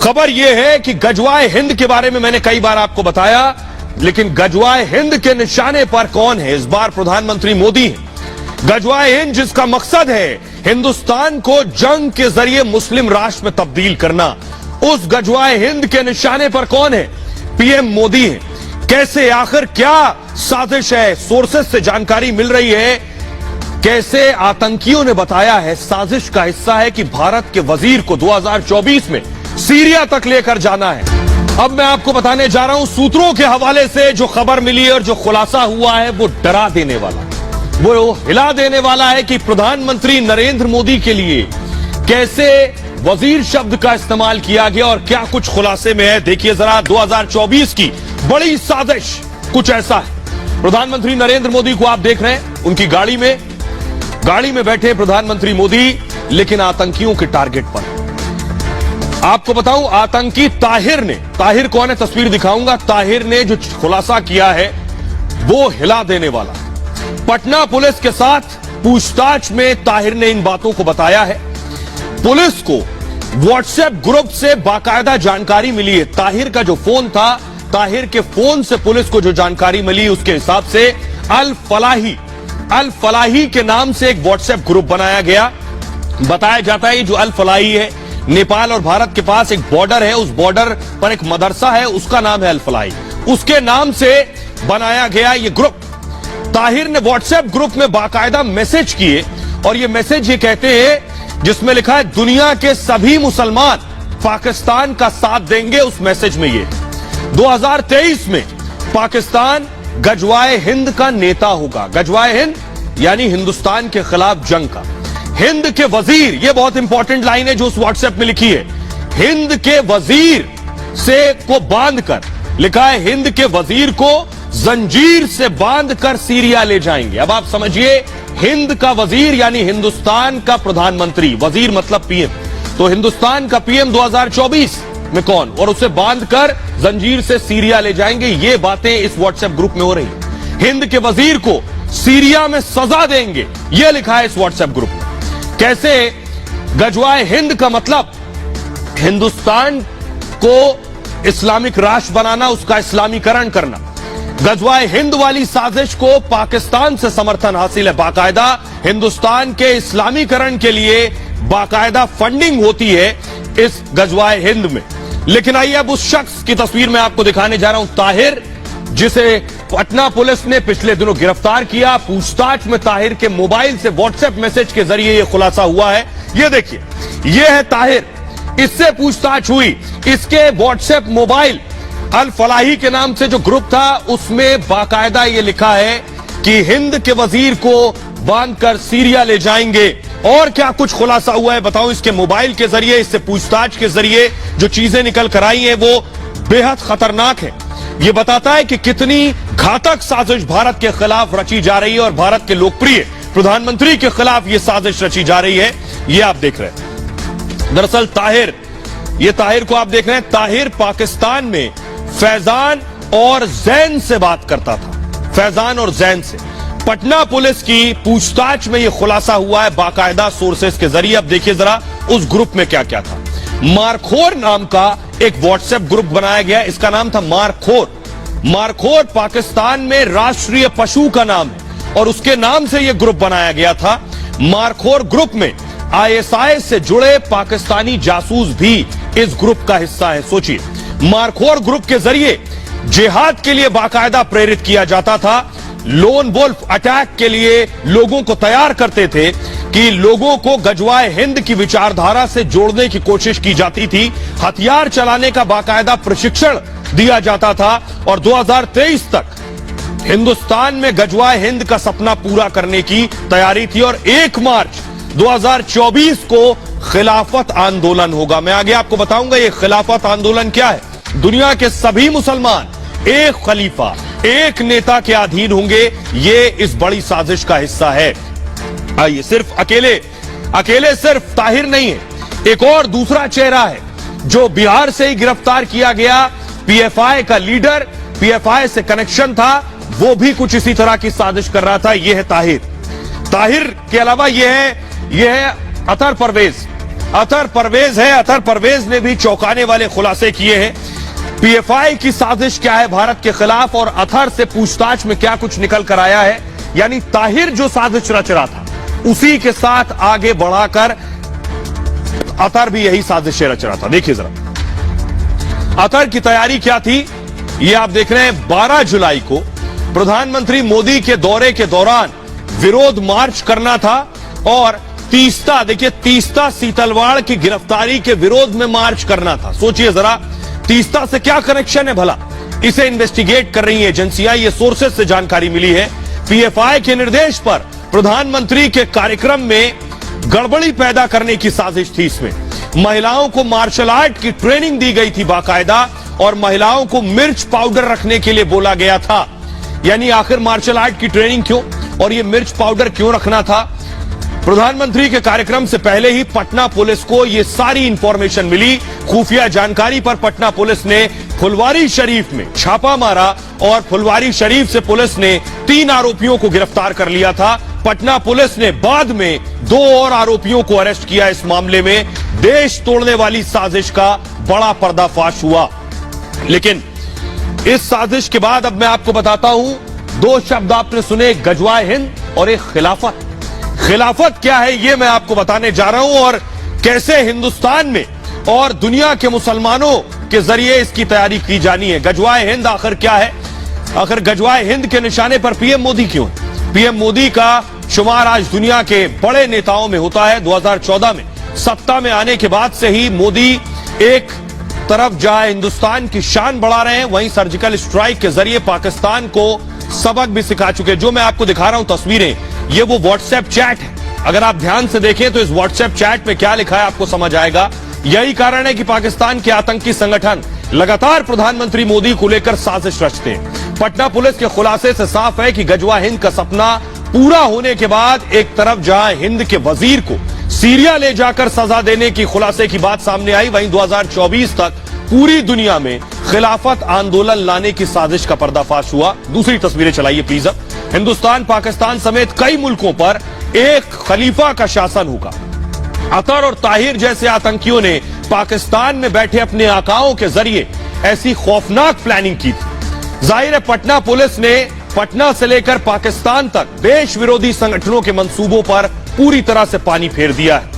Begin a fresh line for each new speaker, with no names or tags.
खबर यह है कि गजवाए हिंद के बारे में मैंने कई बार आपको बताया, लेकिन गजवाए हिंद के निशाने पर कौन है? इस बार प्रधानमंत्री मोदी हैं। गजवाए हिंद जिसका मकसद है हिंदुस्तान को जंग के जरिए मुस्लिम राष्ट्र में तब्दील करना, उस गजवाए हिंद के निशाने पर कौन है? पीएम मोदी हैं। कैसे, आखिर क्या साजिश है? सोर्सेस से जानकारी मिल रही है, कैसे आतंकियों ने बताया है साजिश का हिस्सा है कि भारत के वजीर को 2024 में सीरिया तक लेकर जाना है। अब मैं आपको बताने जा रहा हूं सूत्रों के हवाले से जो खबर मिली है और जो खुलासा हुआ है वो डरा देने वाला, वो हिला देने वाला है कि प्रधानमंत्री नरेंद्र मोदी के लिए कैसे वजीर शब्द का इस्तेमाल किया गया और क्या कुछ खुलासे में है। देखिए जरा, 2024 की बड़ी साजिश कुछ ऐसा है। प्रधानमंत्री नरेंद्र मोदी को आप देख रहे हैं, उनकी गाड़ी में बैठे प्रधानमंत्री मोदी, लेकिन आतंकियों के टारगेट पर। आपको बताऊं, आतंकी ताहिर कौन है, तस्वीर दिखाऊंगा। ताहिर ने जो खुलासा किया है वो हिला देने वाला। पटना पुलिस के साथ पूछताछ में ताहिर ने इन बातों को बताया है। पुलिस को व्हाट्सएप ग्रुप से बाकायदा जानकारी मिली है। ताहिर का जो फोन था, ताहिर के फोन से पुलिस को जो जानकारी मिली उसके हिसाब से अल फलाही के नाम से एक व्हाट्सएप ग्रुप बनाया गया। बताया जाता है जो अल फलाही है, नेपाल और भारत के पास एक बॉर्डर है, उस बॉर्डर पर एक मदरसा है, उसका नाम है अल फलाही। उसके नाम से बनाया गया ये ग्रुप। ताहिर ने व्हाट्सएप ग्रुप में बाकायदा मैसेज किए और ये मैसेज ये कहते हैं, जिसमें लिखा है दुनिया के सभी मुसलमान पाकिस्तान का साथ देंगे। उस मैसेज में ये 2023 में पाकिस्तान गजवाए हिंद का नेता होगा। गजवाए हिंद यानी हिंदुस्तान के खिलाफ जंग का। हिंद के वजीर, ये बहुत इंपॉर्टेंट लाइन है जो उस व्हाट्सएप में लिखी है, हिंद के वजीर से को बांधकर, लिखा है हिंद के वजीर को जंजीर से बांधकर सीरिया ले जाएंगे। अब आप समझिए, हिंद का वजीर यानी हिंदुस्तान का प्रधानमंत्री, वजीर मतलब पीएम, तो हिंदुस्तान का पीएम 2024 में कौन, और उसे बांधकर जंजीर से सीरिया ले जाएंगे। ये बातें इस व्हाट्सएप ग्रुप में हो रही है। हिंद के वजीर को सीरिया में सजा देंगे, यह लिखा है इस व्हाट्सएप ग्रुप में। कैसे? गजवाए हिंद का मतलब हिंदुस्तान को इस्लामिक राष्ट्र बनाना, उसका इस्लामीकरण करना। गजवाए हिंद वाली साजिश को पाकिस्तान से समर्थन हासिल है। बाकायदा हिंदुस्तान के इस्लामीकरण के लिए बाकायदा फंडिंग होती है इस गजवाए हिंद में। लेकिन आइए अब उस शख्स की तस्वीर में आपको दिखाने जा रहा हूं, ताहिर, जिसे पटना पुलिस ने पिछले दिनों गिरफ्तार किया। पूछताछ में ताहिर के मोबाइल से व्हाट्सएप मैसेज के जरिए यह खुलासा हुआ है। यह देखिए, यह है ताहिर, इससे पूछताछ हुई। इसके व्हाट्सएप मोबाइल अल फलाही के नाम से जो ग्रुप था उसमें बाकायदा यह लिखा है कि हिंद के वजीर को बांधकर सीरिया ले जाएंगे। और क्या कुछ खुलासा हुआ है बताऊं। इसके मोबाइल के जरिए, इससे पूछताछ के जरिए जो चीजें निकल कर आई हैं वो बेहद खतरनाक है। ये बताता है कि कितनी घातक साजिश भारत के खिलाफ रची जा रही है और भारत के लोकप्रिय प्रधानमंत्री के खिलाफ ये साजिश रची जा रही है। ये आप देख रहे हैं। दरअसल ताहिर को आप देख रहे हैं। ताहिर पाकिस्तान में फैजान और जैन से बात करता था, फैजान और जैन से। पटना पुलिस की पूछताछ में यह खुलासा हुआ है बाकायदा सोर्सेस के जरिए। अब देखिए जरा उस ग्रुप में क्या क्या था। मारखोर नाम का एक व्हाट्सएप ग्रुप बनाया गया, इसका नाम था मारखोर पाकिस्तान में राष्ट्रीय पशु का नाम है और उसके नाम से यह ग्रुप बनाया गया था। मारखोर ग्रुप में आईएसआई से जुड़े पाकिस्तानी जासूस भी इस ग्रुप का हिस्सा है। सोचिए, मारखोर ग्रुप के जरिए जिहाद के लिए बाकायदा प्रेरित किया जाता था। लोन वुल्फ अटैक के लिए लोगों को तैयार करते थे कि लोगों को गजवाए हिंद की विचारधारा से जोड़ने की कोशिश की जाती थी। हथियार चलाने का बाकायदा प्रशिक्षण दिया जाता था और 2023 तक हिंदुस्तान में गजवाए हिंद का सपना पूरा करने की तैयारी थी। और 1 मार्च 2024 को खिलाफत आंदोलन होगा। मैं आगे आपको बताऊंगा ये खिलाफत आंदोलन क्या है। दुनिया के सभी मुसलमान एक खलीफा, एक नेता के अधीन होंगे। ये इस बड़ी साजिश का हिस्सा है। आइए, सिर्फ अकेले सिर्फ ताहिर नहीं है, एक और दूसरा चेहरा है जो बिहार से ही गिरफ्तार किया गया। पीएफआई का लीडर, पीएफआई से कनेक्शन था, वो भी कुछ इसी तरह की साजिश कर रहा था। यह है ताहिर के अलावा यह है अतर परवेज। अतर परवेज है। अतर परवेज ने भी चौंकाने वाले खुलासे किए हैं। पीएफआई की साजिश क्या है भारत के खिलाफ और अतर से पूछताछ में क्या कुछ निकल कर आया है, यानी ताहिर जो साजिश रच रहा था उसी के साथ आगे बढ़ाकर अतर भी यही साजिशें रच रहा था। देखिए जरा अतर की तैयारी क्या थी, ये आप देख रहे हैं। 12 जुलाई को प्रधानमंत्री मोदी के दौरे के दौरान विरोध मार्च करना था और तीस्ता, देखिए तीस्ता सीतलवाड़ की गिरफ्तारी के विरोध में मार्च करना था। सोचिए जरा, तीस्ता से क्या कनेक्शन है भला, इसे इन्वेस्टिगेट कर रही है एजेंसियां। ये सोर्सेज से जानकारी मिली है। पीएफआई के निर्देश पर प्रधानमंत्री के कार्यक्रम में गड़बड़ी पैदा करने की साजिश थी। इसमें महिलाओं को मार्शल आर्ट की ट्रेनिंग दी गई थी बाकायदा और महिलाओं को मिर्च पाउडर रखने के लिए बोला गया था। यानी आखिर मार्शल आर्ट की ट्रेनिंग क्यों और ये मिर्च पाउडर क्यों रखना था? प्रधानमंत्री के कार्यक्रम से पहले ही पटना पुलिस को ये सारी इंफॉर्मेशन मिली। खुफिया जानकारी पर पटना पुलिस ने फुलवारी शरीफ में छापा मारा और फुलवारी शरीफ से पुलिस ने 3 आरोपियों को गिरफ्तार कर लिया था। पटना पुलिस ने बाद में 2 और आरोपियों को अरेस्ट किया। इस मामले में देश तोड़ने वाली साजिश का बड़ा पर्दाफाश हुआ। लेकिन इस साजिश के बाद अब मैं आपको बताता हूं, 2 शब्द आपने सुने, एक गजवाए हिंद और एक खिलाफत। खिलाफत क्या है ये मैं आपको बताने जा रहा हूं और कैसे हिंदुस्तान में और दुनिया के मुसलमानों के जरिए इसकी तैयारी की जानी है। गजवाए हिंद आखिर क्या है? आखिर गजवाए हिंद के निशाने पर पीएम मोदी क्यों है? पीएम मोदी का शुमार आज दुनिया के बड़े नेताओं में होता है। 2014 में सत्ता में आने के बाद से ही मोदी एक तरफ जहां हिंदुस्तान की शान बढ़ा रहे हैं, वहीं सर्जिकल स्ट्राइक के जरिए पाकिस्तान को सबक भी सिखा चुके। जो मैं आपको दिखा रहा हूं तस्वीरें, ये वो व्हाट्सएप चैट है। अगर आप ध्यान से देखें तो इस व्हाट्सएप चैट में क्या लिखा है आपको समझ आएगा। यही कारण है कि पाकिस्तान के आतंकी संगठन लगातार प्रधानमंत्री मोदी को लेकर साजिश रचते हैं। पटना पुलिस के खुलासे से साफ है कि गजवा हिंद का सपना पूरा होने के बाद एक तरफ जहां हिंद के वजीर को सीरिया ले जाकर सजा देने की खुलासे की बात सामने आई, वहीं 2024 तक पूरी दुनिया में खिलाफत आंदोलन लाने की साजिश का पर्दाफाश हुआ। दूसरी तस्वीरें चलाइए प्लीज। अब हिंदुस्तान, पाकिस्तान समेत कई मुल्कों पर एक खलीफा का शासन होगा। अतर और ताहिर जैसे आतंकियों ने पाकिस्तान में बैठे अपने आकाओं के जरिए ऐसी खौफनाक प्लानिंग की थी। जाहिर है पटना पुलिस ने पटना से लेकर पाकिस्तान तक देश विरोधी संगठनों के मंसूबों पर पूरी तरह से पानी फेर दिया है।